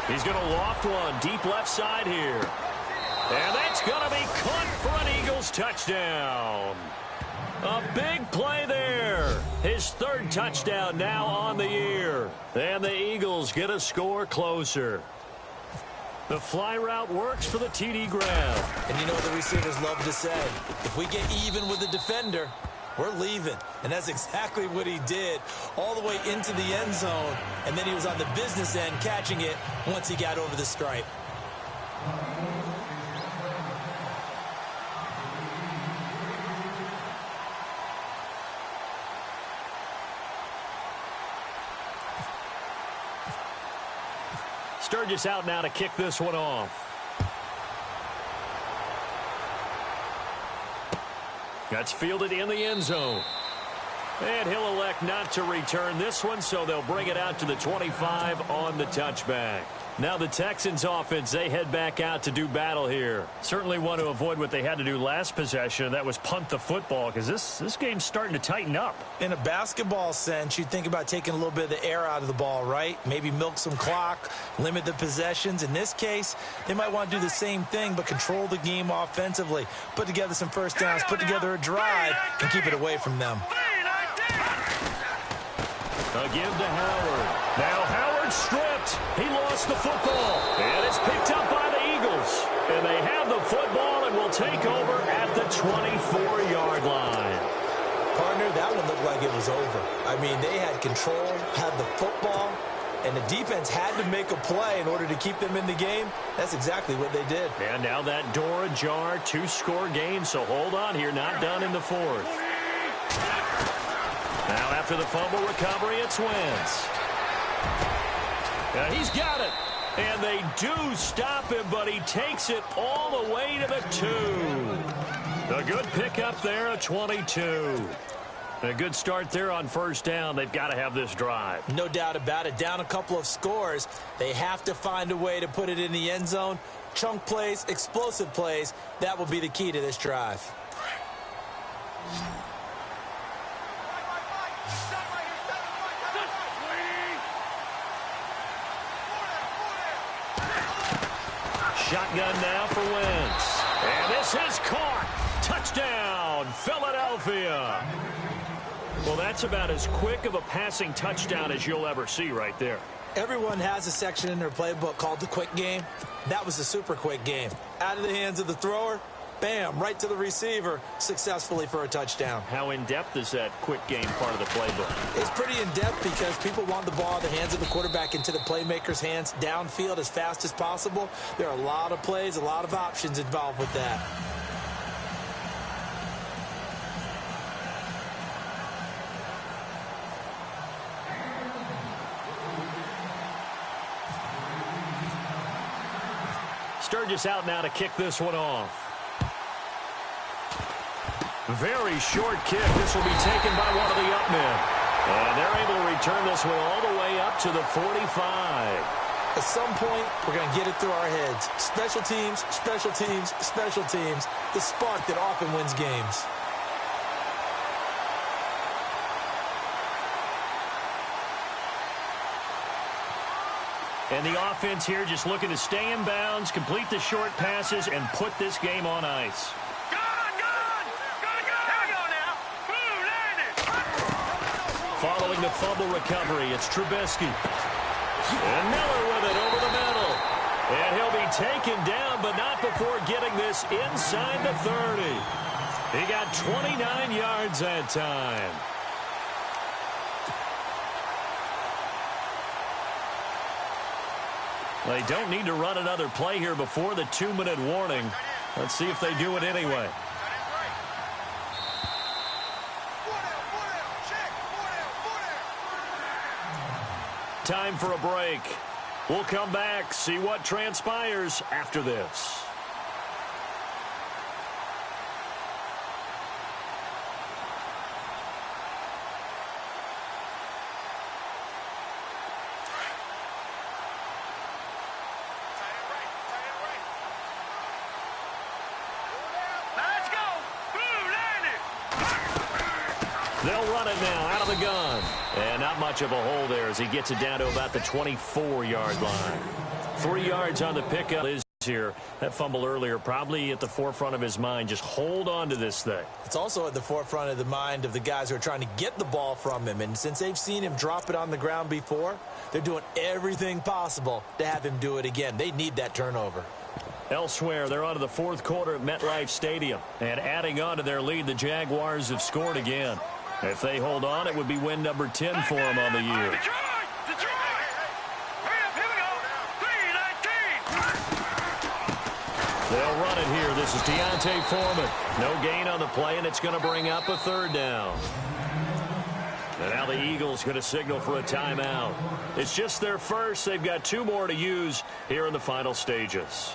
He's going to loft one deep left side here. And that's going to be caught for an Eagles touchdown. A big play there. His 3rd touchdown now on the year. And the Eagles get a score closer. The fly route works for the TD grab. And you know what the receivers love to say? If we get even with the defender, we're leaving. And that's exactly what he did, all the way into the end zone. And then he was on the business end catching it once he got over the stripe. Sturgis out now to kick this one off. That's fielded in the end zone. And he'll elect not to return this one, so they'll bring it out to the 25 on the touchback. Now the Texans offense, they head back out to do battle here. Certainly want to avoid what they had to do last possession, and that was punt the football, because this game's starting to tighten up. In a basketball sense, you think about taking a little bit of the air out of the ball, right? Maybe milk some clock, limit the possessions. In this case, they might want to do the same thing, but control the game offensively. Put together some first downs, put together a drive, and keep it away from them. A give to Howard. Now Howard stripped. He lost the football. And it's picked up by the Eagles. And they have the football and will take over at the 24-yard line. Partner, that one looked like it was over. I mean, they had control, had the football, and the defense had to make a play in order to keep them in the game. That's exactly what they did. And now that door ajar, 2-score game, so hold on here, not done in the fourth. Now after the fumble recovery, it's Wentz. He's got it. And they do stop him, but he takes it all the way to the 2. A good pickup there, a 22. A good start there on first down. They've got to have this drive. No doubt about it. Down a couple of scores. They have to find a way to put it in the end zone. Chunk plays, explosive plays. That will be the key to this drive. Shotgun now for Wentz. And this is caught. Touchdown, Philadelphia. Well, that's about as quick of a passing touchdown as you'll ever see right there. Everyone has a section in their playbook called the quick game. That was a super quick game. Out of the hands of the thrower, bam, right to the receiver, successfully for a touchdown. How in-depth is that quick game part of the playbook? It's pretty in-depth because people want the ball in the hands of the quarterback into the playmaker's hands downfield as fast as possible. There are a lot of plays, a lot of options involved with that. Sturgis out now to kick this one off. Very short kick. This will be taken by one of the up men. And they're able to return this one all the way up to the 45. At some point, we're going to get it through our heads. Special teams, special teams, special teams. The spark that often wins games. And the offense here just looking to stay in bounds, complete the short passes, and put this game on ice. Following the fumble recovery, it's Trubisky. And Miller with it over the middle. And he'll be taken down, but not before getting this inside the 30. He got 29 yards that time. They don't need to run another play here before the 2-minute warning. Let's see if they do it anyway. Time for a break. We'll come back, see what transpires after this. They'll run it now out of the gun. And not much of a hole there as he gets it down to about the 24-yard line. 3 yards on the pickup is here. That fumble earlier probably at the forefront of his mind. Just hold on to this thing. It's also at the forefront of the mind of the guys who are trying to get the ball from him. And since they've seen him drop it on the ground before, they're doing everything possible to have him do it again. They need that turnover. Elsewhere, they're on to the fourth quarter at MetLife Stadium. And adding on to their lead, the Jaguars have scored again. If they hold on, it would be win number 10 for them on the year. Detroit! Hurry up, here we go. 3-19. They'll run it here. This is Deontay Foreman. No gain on the play, and it's going to bring up a third down. And now the Eagles going to signal for a timeout. It's just their first. They've got 2 more to use here in the final stages.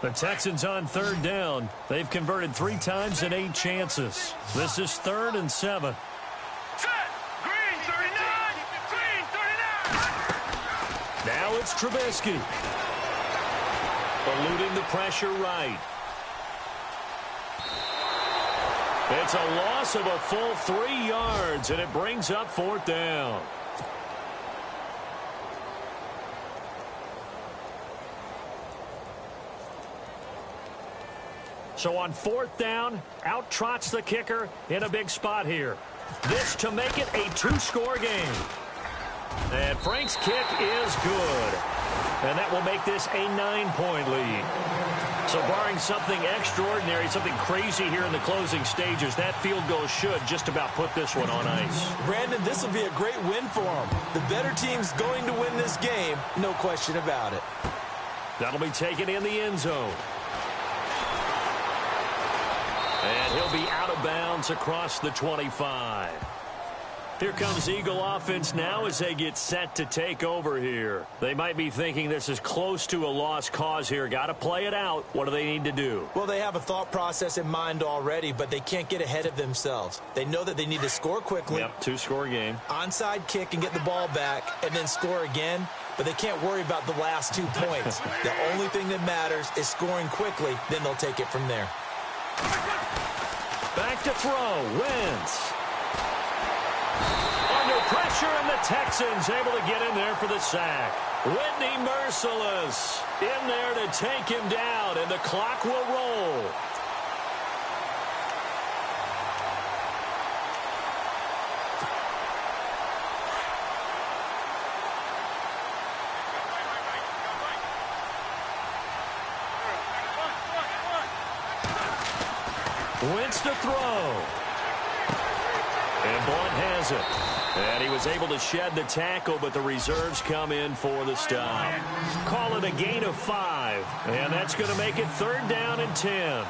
The Texans on third down. They've converted 3 times in 8 chances. This is 3rd and 7. Set. Green 39. Green 39. Now it's Trubisky. Eluding the pressure right. It's a loss of a full 3 yards, and it brings up 4th down. So on 4th down, out trots the kicker in a big spot here. This to make it a 2-score game. And Frank's kick is good. And that will make this a 9-point lead. So barring something extraordinary, something crazy here in the closing stages, that field goal should just about put this one on ice. Brandon, this will be a great win for them. The better team's going to win this game, no question about it. That'll be taken in the end zone. And he'll be out of bounds across the 25. Here comes Eagle offense now as they get set to take over here. They might be thinking this is close to a lost cause here. Got to play it out. What do they need to do? Well, they have a thought process in mind already, but they can't get ahead of themselves. They know that they need to score quickly. Yep, 2-score game. Onside kick and get the ball back and then score again. But they can't worry about the last 2 points. The only thing that matters is scoring quickly. Then they'll take it from there. Back to throw. Wentz. Under pressure, and the Texans able to get in there for the sack. Whitney merciless in there to take him down, and the clock will roll. Wentz to throw. And Blunt has it. And he was able to shed the tackle, but the reserves come in for the stop. Call it a gain of 5. And that's going to make it 3rd down and 10.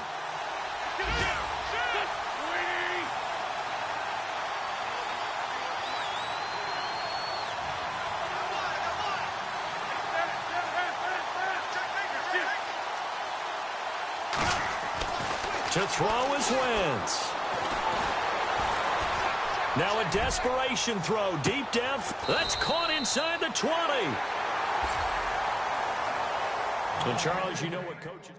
To throw is Wentz. Now a desperation throw deep down. That's caught inside the 20. And Charles, you know what coaches...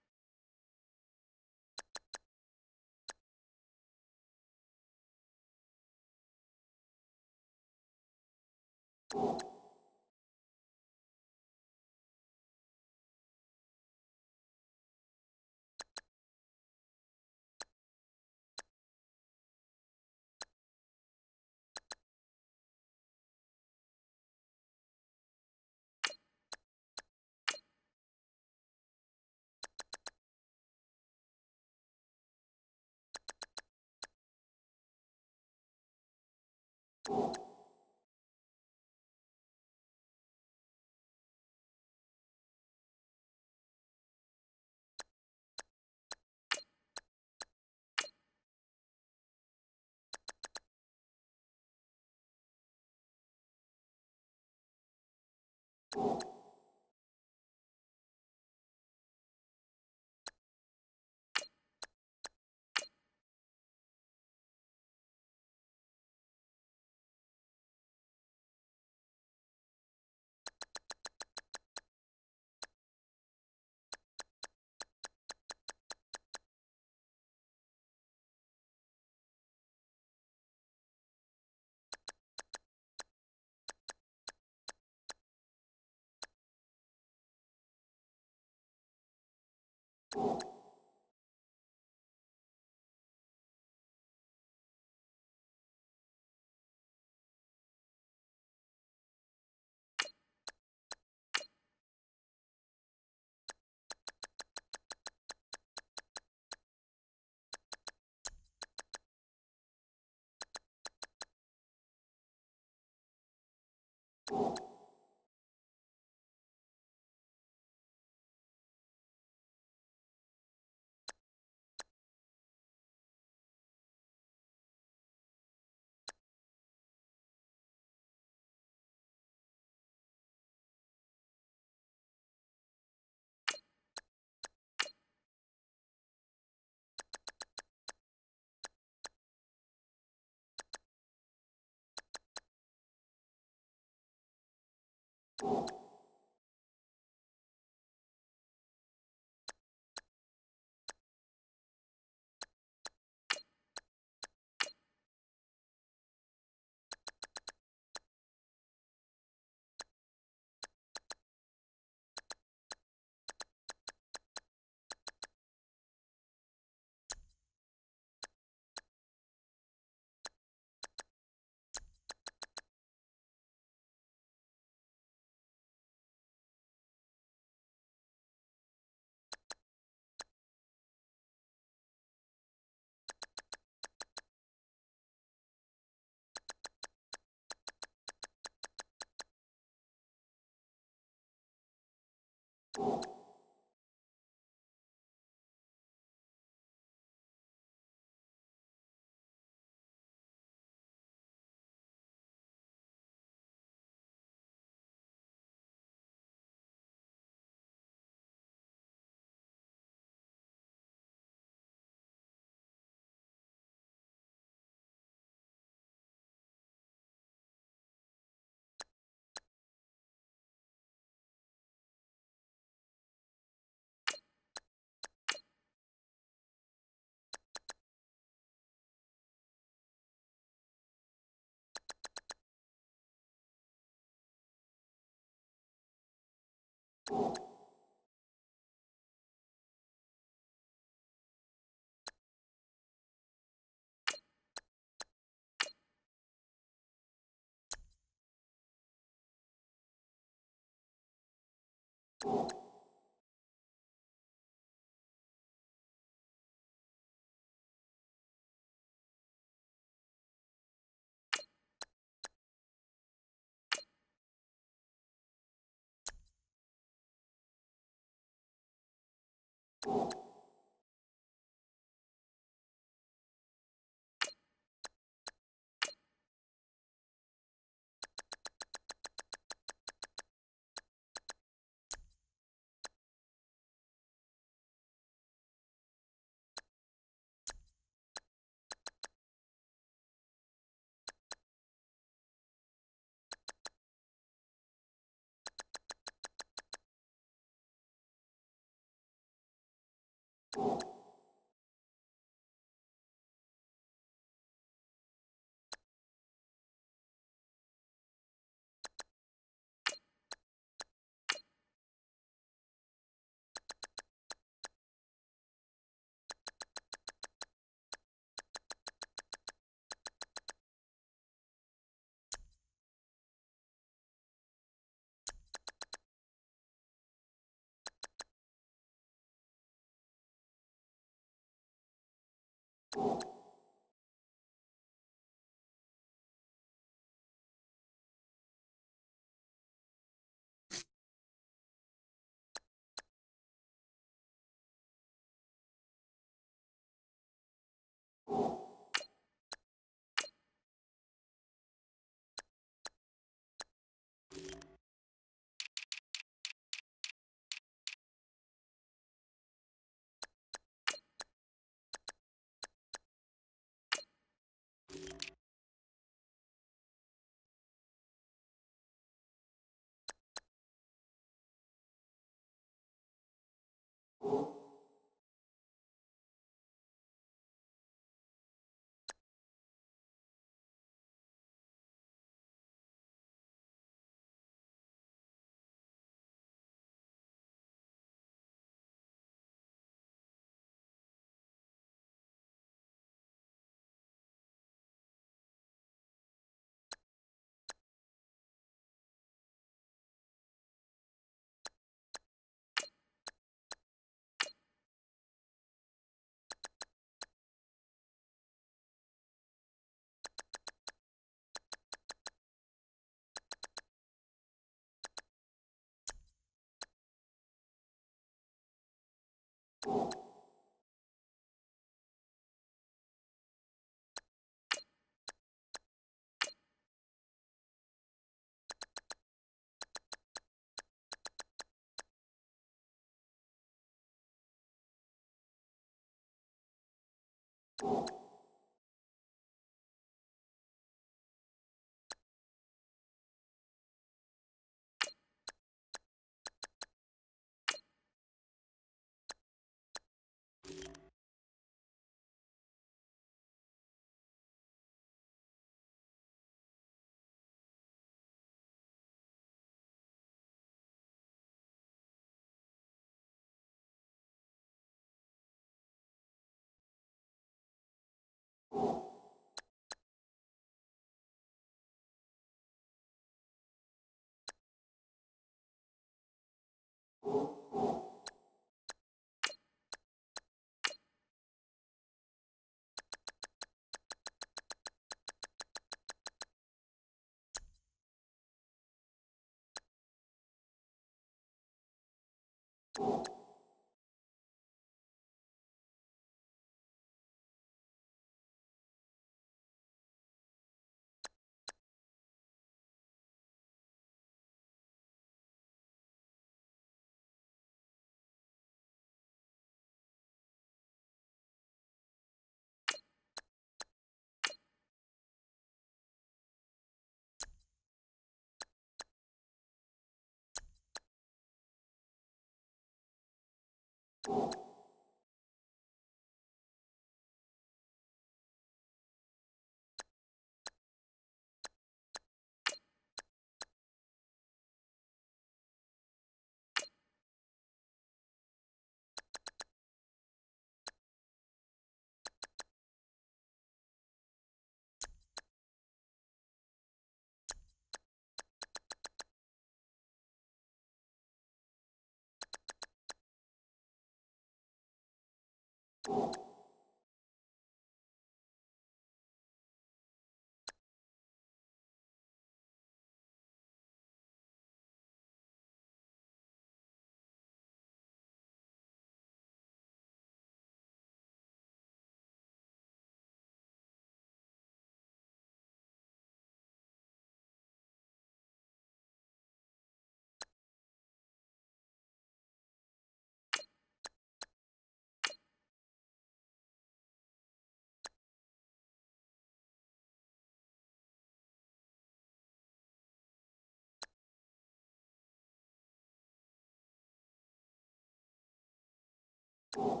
you